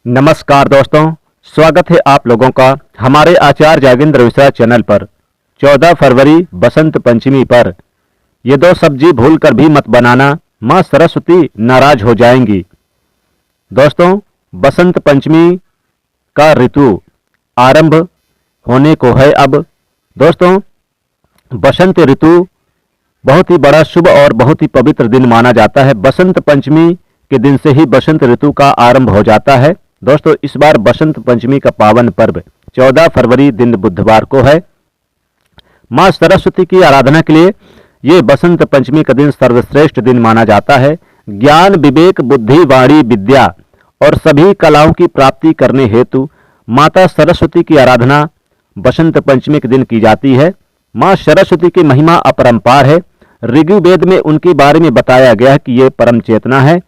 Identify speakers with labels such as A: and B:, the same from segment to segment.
A: नमस्कार दोस्तों, स्वागत है आप लोगों का हमारे आचार्य जागेंद्र मिश्रा चैनल पर। 14 फरवरी बसंत पंचमी पर ये दो सब्जी भूलकर भी मत बनाना, माँ सरस्वती नाराज हो जाएंगी। दोस्तों, बसंत पंचमी का ऋतु आरंभ होने को है अब। दोस्तों, बसंत ऋतु बहुत ही बड़ा शुभ और बहुत ही पवित्र दिन माना जाता है। बसंत पंचमी के दिन से ही बसंत ऋतु का आरंभ हो जाता है। दोस्तों, इस बार बसंत पंचमी का पावन पर्व 14 फरवरी दिन बुधवार को है। माँ सरस्वती की आराधना के लिए ये बसंत पंचमी का दिन सर्वश्रेष्ठ दिन माना जाता है। ज्ञान, विवेक, बुद्धि, वाणी, विद्या और सभी कलाओं की प्राप्ति करने हेतु माता सरस्वती की आराधना बसंत पंचमी के दिन की जाती है। माँ सरस्वती की महिमा अपरंपार है। ऋग्वेद में उनके बारे में बताया गया है कि ये परम चेतना है।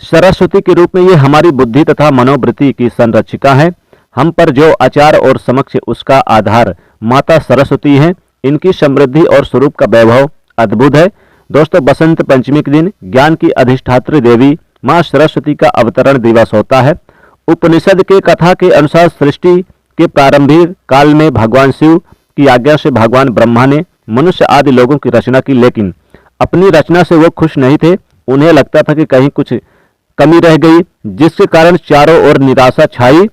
A: सरस्वती के रूप में ये हमारी बुद्धि तथा मनोवृत्ति की संरक्षिका है। हम पर जो आचार और समक्ष उसका आधार माता सरस्वती है। इनकी समृद्धि और स्वरूप का वैभव अद्भुत है। दोस्तों, बसंत पंचमी के दिन ज्ञान की अधिष्ठात्री देवी माँ सरस्वती का अवतरण दिवस होता है। उपनिषद के कथा के अनुसार सृष्टि के प्रारंभिक काल में भगवान शिव की आज्ञा से भगवान ब्रह्मा ने मनुष्य आदि लोगों की रचना की, लेकिन अपनी रचना से वो खुश नहीं थे। उन्हें लगता था कि कहीं कुछ कमी रह गई, जिसके कारण चारों ओर निराशा छाई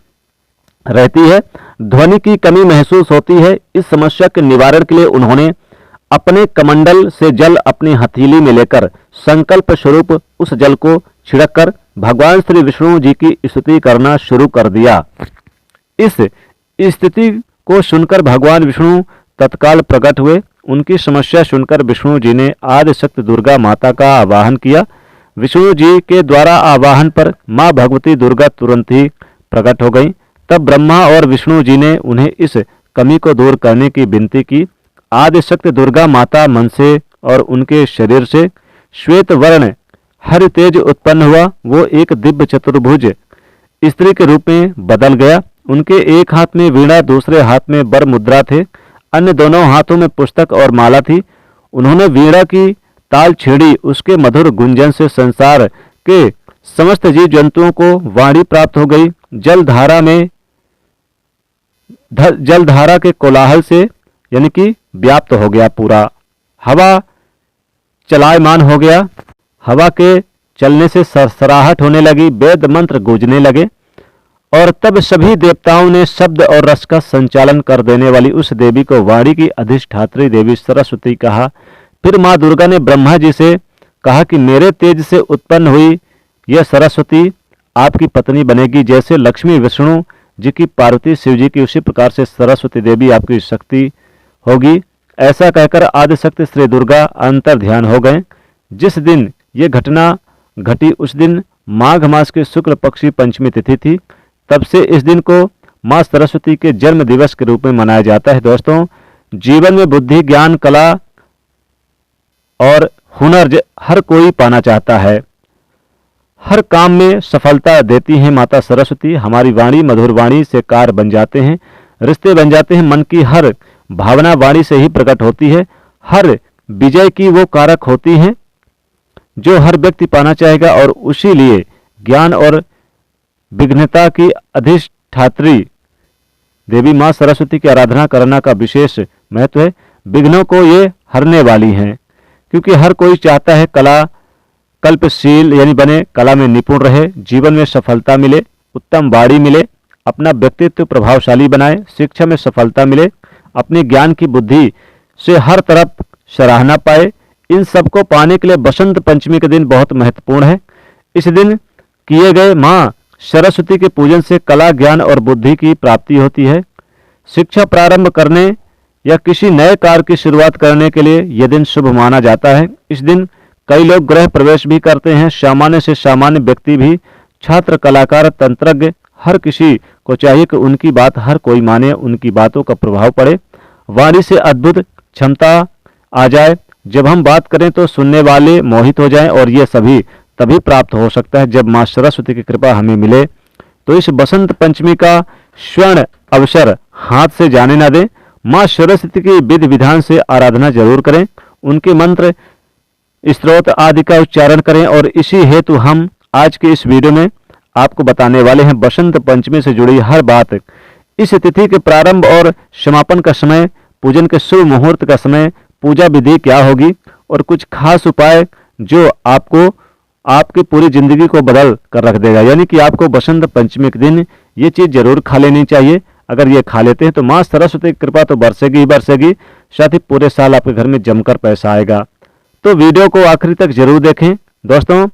A: रहती है। ध्वनि की कमी महसूस होती है। इस समस्या के निवारण के लिए उन्होंने अपने कमंडल से जल अपनी हथेली में लेकर संकल्प स्वरूप उस जल को छिड़ककर भगवान श्री विष्णु जी की स्तुति करना शुरू कर दिया। इस स्थिति को सुनकर भगवान विष्णु तत्काल प्रकट हुए। उनकी समस्या सुनकर विष्णु जी ने आदिशक्ति दुर्गा माता का आवाहन किया। विष्णु जी के द्वारा आवाहन पर मां भगवती दुर्गा तुरंत ही प्रकट हो गई। तब ब्रह्मा और विष्णु जी ने उन्हें इस कमी को दूर करने की विनती की। आदिशक्ति दुर्गा माता मन से और उनके शरीर से श्वेत वर्ण हरि तेज उत्पन्न हुआ। वो एक दिव्य चतुर्भुज स्त्री के रूप में बदल गया। उनके एक हाथ में वीणा, दूसरे हाथ में वर मुद्रा थे, अन्य दोनों हाथों में पुस्तक और माला थी। उन्होंने वीणा की ताल छेड़ी। उसके मधुर गुंजन से संसार के समस्त जीव जंतुओं को वाणी प्राप्त हो गई। जलधारा के कोलाहल से यानी कि व्याप्त हो गया पूरा। हवा चलायमान हो गया। हवा के चलने से सरसराहट होने लगी। वेद मंत्र गूंजने लगे और तब सभी देवताओं ने शब्द और रस का संचालन कर देने वाली उस देवी को वाणी की अधिष्ठात्री देवी सरस्वती कहा। फिर माँ दुर्गा ने ब्रह्मा जी से कहा कि मेरे तेज से उत्पन्न हुई यह सरस्वती आपकी पत्नी बनेगी। जैसे लक्ष्मी विष्णु जी की पार्वती शिव जी की, उसी प्रकार से सरस्वती देवी आपकी शक्ति होगी। ऐसा कहकर आदिशक्ति श्री दुर्गा अंतर ध्यान हो गए। जिस दिन ये घटना घटी उस दिन माघ मास की शुक्ल पक्षी पंचमी तिथि थी। तब से इस दिन को माँ सरस्वती के जन्म दिवस के रूप में मनाया जाता है। दोस्तों, जीवन में बुद्धि, ज्ञान, कला और हुनर हर कोई पाना चाहता है। हर काम में सफलता देती हैं माता सरस्वती। हमारी वाणी मधुर वाणी से कार बन जाते हैं, रिश्ते बन जाते हैं। मन की हर भावना वाणी से ही प्रकट होती है। हर विजय की वो कारक होती हैं जो हर व्यक्ति पाना चाहेगा, और उसी लिए ज्ञान और विघ्नता की अधिष्ठात्री देवी माँ सरस्वती की आराधना करना का विशेष महत्व है। विघ्नों को ये हरने वाली हैं, क्योंकि हर कोई चाहता है कला कल्पशील यानी बने, कला में निपुण रहे, जीवन में सफलता मिले, उत्तम वाणी मिले, अपना व्यक्तित्व प्रभावशाली बनाए, शिक्षा में सफलता मिले, अपने ज्ञान की बुद्धि से हर तरफ सराहना पाए। इन सब को पाने के लिए बसंत पंचमी के दिन बहुत महत्वपूर्ण है। इस दिन किए गए माँ सरस्वती के पूजन से कला, ज्ञान और बुद्धि की प्राप्ति होती है। शिक्षा प्रारंभ करने या किसी नए कार्य की शुरुआत करने के लिए यह दिन शुभ माना जाता है। इस दिन कई लोग गृह प्रवेश भी करते हैं। सामान्य से सामान्य व्यक्ति भी, छात्र, कलाकार, तंत्रज्ञ, हर किसी को चाहिए कि उनकी बात हर कोई माने, उनकी बातों का प्रभाव पड़े, वाणी से अद्भुत क्षमता आ जाए। जब हम बात करें तो सुनने वाले मोहित हो जाएं, और ये सभी तभी प्राप्त हो सकता है जब माँ सरस्वती की कृपा हमें मिले। तो इस बसंत पंचमी का स्वर्ण अवसर हाथ से जाने न दें। माँ सरस्वती की विधि विधान से आराधना जरूर करें। उनके मंत्र, स्तोत्र आदि का उच्चारण करें। और इसी हेतु हम आज के इस वीडियो में आपको बताने वाले हैं बसंत पंचमी से जुड़ी हर बात। इस तिथि के प्रारंभ और समापन का समय, पूजन के शुभ मुहूर्त का समय, पूजा विधि क्या होगी और कुछ खास उपाय जो आपको आपकी पूरी जिंदगी को बदल कर रख देगा। यानी कि आपको बसंत पंचमी के दिन ये चीज जरूर खा लेनी चाहिए। अगर ये खा लेते हैं तो माँ सरस्वती की कृपा तो बरसेगी ही बरसेगी, साथ ही पूरे साल आपके घर में जमकर पैसा आएगा। तो वीडियो को आखिरी तक जरूर देखें। दोस्तों,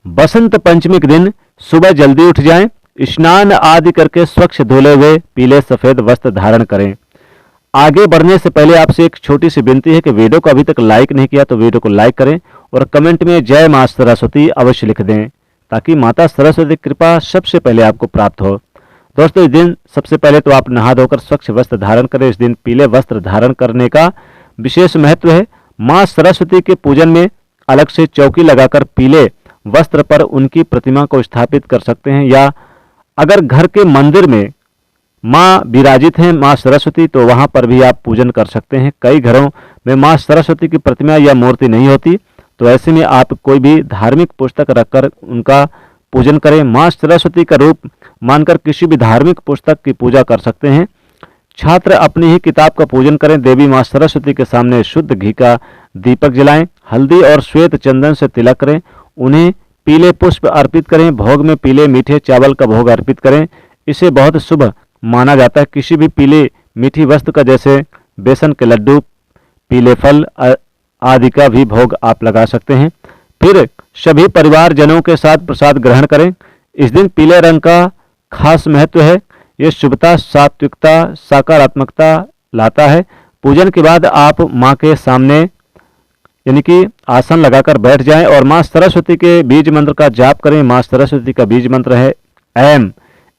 A: बसंत पंचमी के दिन सुबह जल्दी उठ जाएं, स्नान आदि करके स्वच्छ धुले हुए पीले सफेद वस्त्र धारण करें। आगे बढ़ने से पहले आपसे एक छोटी सी विनती है कि वीडियो को अभी तक लाइक नहीं किया तो वीडियो को लाइक करें और कमेंट में जय मां सरस्वती अवश्य लिख दें, ताकि माता सरस्वती की कृपा सबसे पहले आपको प्राप्त हो। दोस्तों, इस दिन सबसे पहले तो आप नहा धोकर स्वच्छ वस्त्र धारण करें। इस दिन पीले वस्त्र धारण करने का विशेष महत्व है। मां सरस्वती के पूजन में अलग से चौकी लगाकर पीले वस्त्र पर उनकी प्रतिमा को स्थापित कर सकते हैं, या अगर घर के मंदिर में माँ विराजित हैं माँ सरस्वती तो वहां पर भी आप पूजन कर सकते हैं। कई घरों में माँ सरस्वती की प्रतिमा या मूर्ति नहीं होती, तो ऐसे में आप कोई भी धार्मिक पुस्तक रखकर उनका पूजन करें। माँ सरस्वती का रूप मानकर किसी भी धार्मिक पुस्तक की पूजा कर सकते हैं। छात्र अपनी ही किताब का पूजन करें। देवी माँ सरस्वती के सामने शुद्ध घी का दीपक जलाएं, हल्दी और श्वेत चंदन से तिलक करें, उन्हें पीले पुष्प अर्पित करें। भोग में पीले मीठे चावल का भोग अर्पित करें, इसे बहुत शुभ माना जाता है। किसी भी पीले मीठी वस्तु का, जैसे बेसन के लड्डू, पीले फल आदि का भी भोग आप लगा सकते हैं। फिर सभी परिवारजनों के साथ प्रसाद ग्रहण करें। इस दिन पीले रंग का खास महत्व है। ये शुभता, सात्विकता, सकारात्मकता लाता है। पूजन के बाद आप माँ के सामने यानी कि आसन लगाकर बैठ जाएं और माँ सरस्वती के बीज मंत्र का जाप करें। माँ सरस्वती का बीज मंत्र है ऐम।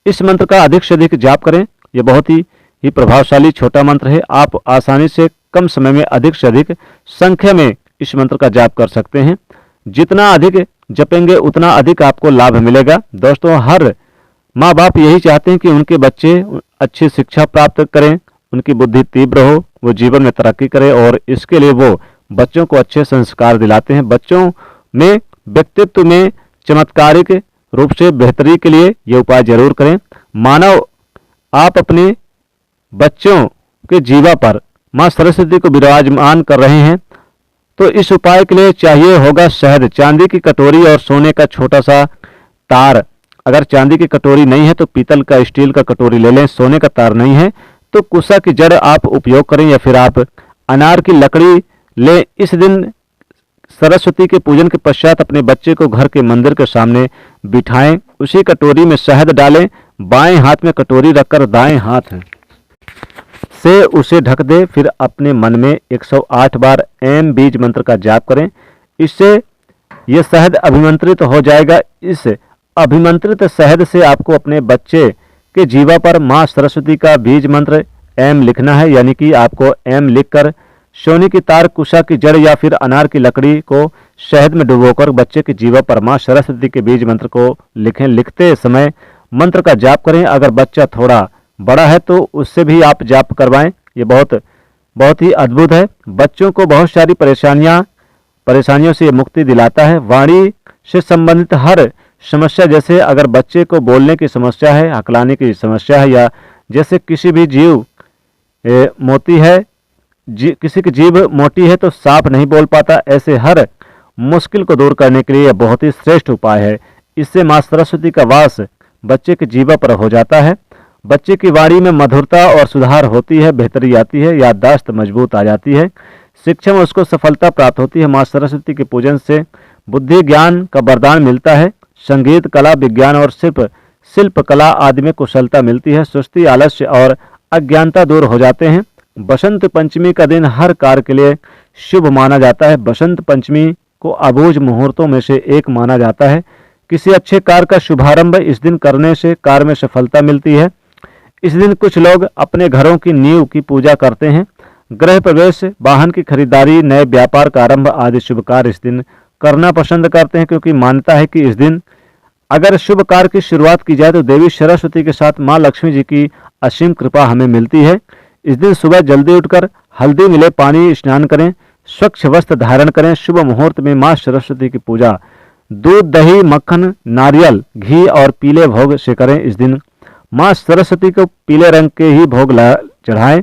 A: इस मंत्र का अधिक से अधिक जाप करें। यह बहुत ही प्रभावशाली छोटा मंत्र है। आप आसानी से कम समय में अधिक से अधिक संख्या में इस मंत्र का जाप कर सकते हैं। जितना अधिक जपेंगे उतना अधिक आपको लाभ मिलेगा। दोस्तों, हर माँ बाप यही चाहते हैं कि उनके बच्चे अच्छी शिक्षा प्राप्त करें, उनकी बुद्धि तीव्र हो, वो जीवन में तरक्की करें, और इसके लिए वो बच्चों को अच्छे संस्कार दिलाते हैं। बच्चों में व्यक्तित्व में चमत्कारिक रूप से बेहतरी के लिए ये उपाय जरूर करें। मानव आप अपने बच्चों के जीवा पर माँ सरस्वती को विराजमान कर रहे हैं, तो इस उपाय के लिए चाहिए होगा शहद, चांदी की कटोरी और सोने का छोटा सा तार। अगर चांदी की कटोरी नहीं है तो पीतल का, स्टील का कटोरी ले लें। सोने का तार नहीं है तो कुसा की जड़ आप उपयोग करें, या फिर आप अनार की लकड़ी लें। इस दिन सरस्वती के पूजन के पश्चात अपने बच्चे को घर के मंदिर के सामने बिठाएं, उसी कटोरी में शहद डालें, बाएं हाथ में कटोरी रखकर दाएं हाथ से उसे ढक दे। फिर अपने मन में 108 बार ऐम बीज मंत्र का जाप करें। इससे यह शहद अभिमंत्रित हो जाएगा। इस अभिमंत्रित शहद से आपको अपने बच्चे के जीवा पर माँ सरस्वती का बीज मंत्र ऐम लिखना है। यानी कि आपको ऐम लिखकर सोने की तार, कुशा की जड़ या फिर अनार की लकड़ी को शहद में डुबोकर बच्चे के जीवा पर माँ सरस्वती के बीज मंत्र को लिखें। लिखते समय मंत्र का जाप करें। अगर बच्चा थोड़ा बड़ा है तो उससे भी आप जाप करवाएं। ये बहुत ही अद्भुत है। बच्चों को बहुत सारी परेशानियों से मुक्ति दिलाता है। वाणी से संबंधित हर समस्या, जैसे अगर बच्चे को बोलने की समस्या है, हकलाने की समस्या है, या जैसे किसी भी जीव मोती है, किसी की जीभ मोटी है तो सांप नहीं बोल पाता, ऐसे हर मुश्किल को दूर करने के लिए यह बहुत ही श्रेष्ठ उपाय है। इससे माँ सरस्वती का वास बच्चे के जीवा पर हो जाता है। बच्चे की वाणी में मधुरता और सुधार होती है, बेहतरी आती है, याददाश्त मजबूत आ जाती है, शिक्षा में उसको सफलता प्राप्त होती है। माँ सरस्वती के पूजन से बुद्धि ज्ञान का वरदान मिलता है। संगीत, कला, विज्ञान और शिल्प कला आदि में कुशलता मिलती है। सुस्ती, आलस्य और अज्ञानता दूर हो जाते हैं। बसंत पंचमी का दिन हर कार्य के लिए शुभ माना जाता है। बसंत पंचमी को अबूझ मुहूर्तों में से एक माना जाता है। किसी अच्छे कार्य का शुभारंभ इस दिन करने से कार्य में सफलता मिलती है। इस दिन कुछ लोग अपने घरों की नींव की पूजा करते हैं। गृह प्रवेश, वाहन की खरीदारी, नए व्यापार का आरंभ आदि शुभ कार्य इस दिन करना पसंद करते हैं, क्योंकि मान्यता है कि इस दिन अगर शुभ कार्य की शुरुआत की जाए तो देवी सरस्वती के साथ माँ लक्ष्मी जी की असीम कृपा हमें मिलती है। इस दिन सुबह जल्दी उठकर हल्दी मिले पानी स्नान करें, स्वच्छ वस्त्र धारण करें। शुभ मुहूर्त में माँ सरस्वती की पूजा दूध, दही, मक्खन, नारियल, घी और पीले भोग से करें। इस दिन माँ सरस्वती को पीले रंग के ही भोग चढ़ाएं।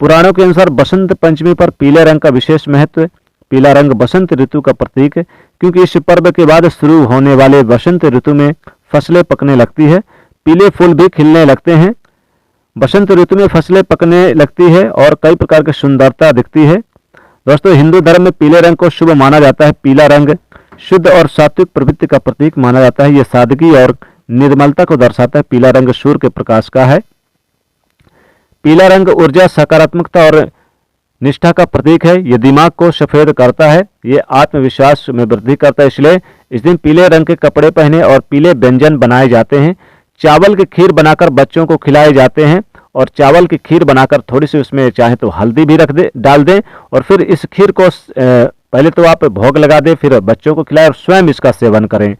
A: पुराणों के अनुसार बसंत पंचमी पर पीले रंग का विशेष महत्व। पीला रंग बसंत ऋतु का प्रतीक है, क्योंकि इस पर्व के बाद शुरू होने वाले बसंत ऋतु में फसलें पकने लगती है, पीले फूल भी खिलने लगते हैं। बसंत ऋतु में फसलें पकने लगती है और कई प्रकार की सुंदरता दिखती है। दोस्तों, हिंदू धर्म में पीले रंग को शुभ माना जाता है। पीला रंग शुद्ध और सात्विक प्रवृत्ति का प्रतीक माना जाता है। यह सादगी और निर्मलता को दर्शाता है। पीला रंग सूर्य के प्रकाश का है। पीला रंग ऊर्जा, सकारात्मकता और निष्ठा का प्रतीक है। यह दिमाग को सफेद करता है। ये आत्मविश्वास में वृद्धि करता है। इसलिए इस दिन पीले रंग के कपड़े पहने और पीले व्यंजन बनाए जाते हैं। चावल की खीर बनाकर बच्चों को खिलाए जाते हैं और चावल की खीर बनाकर थोड़ी सी उसमें चाहे तो हल्दी भी डाल दें और फिर इस खीर को पहले तो आप भोग लगा दें, फिर बच्चों को खिलाएं और स्वयं इसका सेवन करें।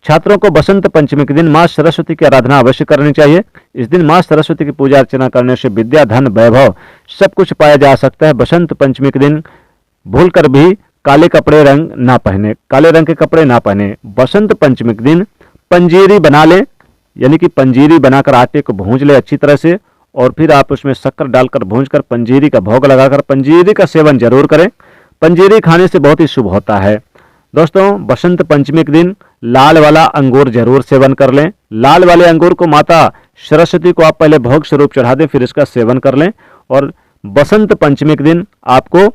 A: छात्रों को बसंत पंचमी के दिन माँ सरस्वती की आराधना अवश्य करनी चाहिए। इस दिन माँ सरस्वती की पूजा अर्चना करने से विद्या, धन, वैभव सब कुछ पाया जा सकता है। बसंत पंचमी के दिन भूलकर भी काले रंग के कपड़े ना पहने। बसंत पंचमी के दिन पंजीरी बना लें, यानी कि पंजीरी बनाकर आटे को भूंज ले अच्छी तरह से और फिर आप उसमें शक्कर डालकर भूंजकर पंजीरी का भोग लगाकर पंजीरी का सेवन जरूर करें। पंजीरी खाने से बहुत ही शुभ होता है। दोस्तों, बसंत पंचमी के दिन लाल वाला अंगूर जरूर सेवन कर लें। लाल वाले अंगूर को माता सरस्वती को आप पहले भोग स्वरूप चढ़ा दें, फिर इसका सेवन कर लें। और बसंत पंचमी के दिन आपको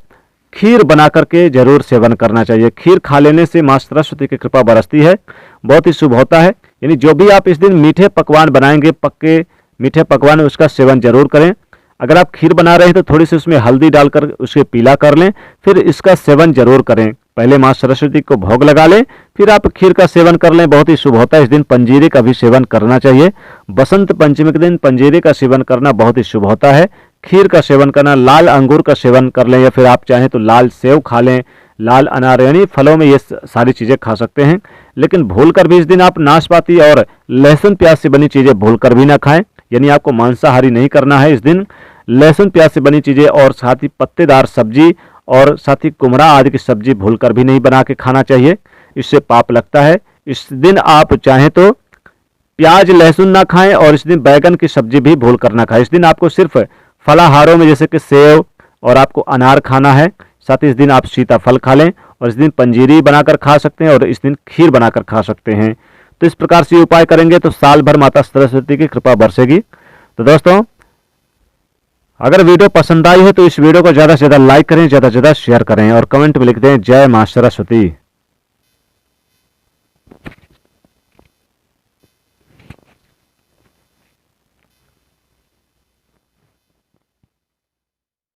A: खीर बना करके जरूर सेवन करना चाहिए। खीर खा लेने से माँ सरस्वती की कृपा बरसती है, बहुत ही शुभ होता है। यानी जो भी आप इस दिन मीठे पकवान बनाएंगे, पक्के मीठे पकवान, उसका सेवन जरूर करें। अगर आप खीर बना रहे हैं तो थोड़ी सी उसमें हल्दी डालकर उसे पीला कर लें, फिर इसका सेवन जरूर करें। पहले माँ सरस्वती को भोग लगा लें, फिर आप खीर का सेवन कर लें, बहुत ही शुभ होता है। इस दिन पंजीरी का भी सेवन करना चाहिए। बसंत पंचमी के दिन पंजीरी का सेवन करना बहुत ही शुभ होता है। खीर का सेवन करना, लाल अंगूर का सेवन कर लें या फिर आप चाहें तो लाल सेव खा लें, लाल अनार, यानी फलों में ये सारी चीज़ें खा सकते हैं। लेकिन भूलकर भी इस दिन आप नाशपाती और लहसुन प्याज से बनी चीज़ें भूलकर भी ना खाएं, यानी आपको मांसाहारी नहीं करना है। इस दिन लहसुन प्याज से बनी चीज़ें और साथ ही पत्तेदार सब्जी और साथ ही कुमड़ा आदि की सब्जी भूलकर भी नहीं बना के खाना चाहिए, इससे पाप लगता है। इस दिन आप चाहें तो प्याज लहसुन ना खाएं और इस दिन बैगन की सब्जी भी भूलकर ना खाएं। इस दिन आपको सिर्फ फलाहारों में जैसे कि सेव और आपको अनार खाना है। साथ ही इस दिन आप सीताफल खा लें और इस दिन पंजीरी बनाकर खा सकते हैं और इस दिन खीर बनाकर खा सकते हैं। तो इस प्रकार से उपाय करेंगे तो साल भर माता सरस्वती की कृपा बरसेगी। तो दोस्तों, अगर वीडियो पसंद आई है तो इस वीडियो को ज़्यादा से ज़्यादा लाइक करें, ज़्यादा से ज़्यादा शेयर करें और कमेंट में लिख दें जय माँ सरस्वती।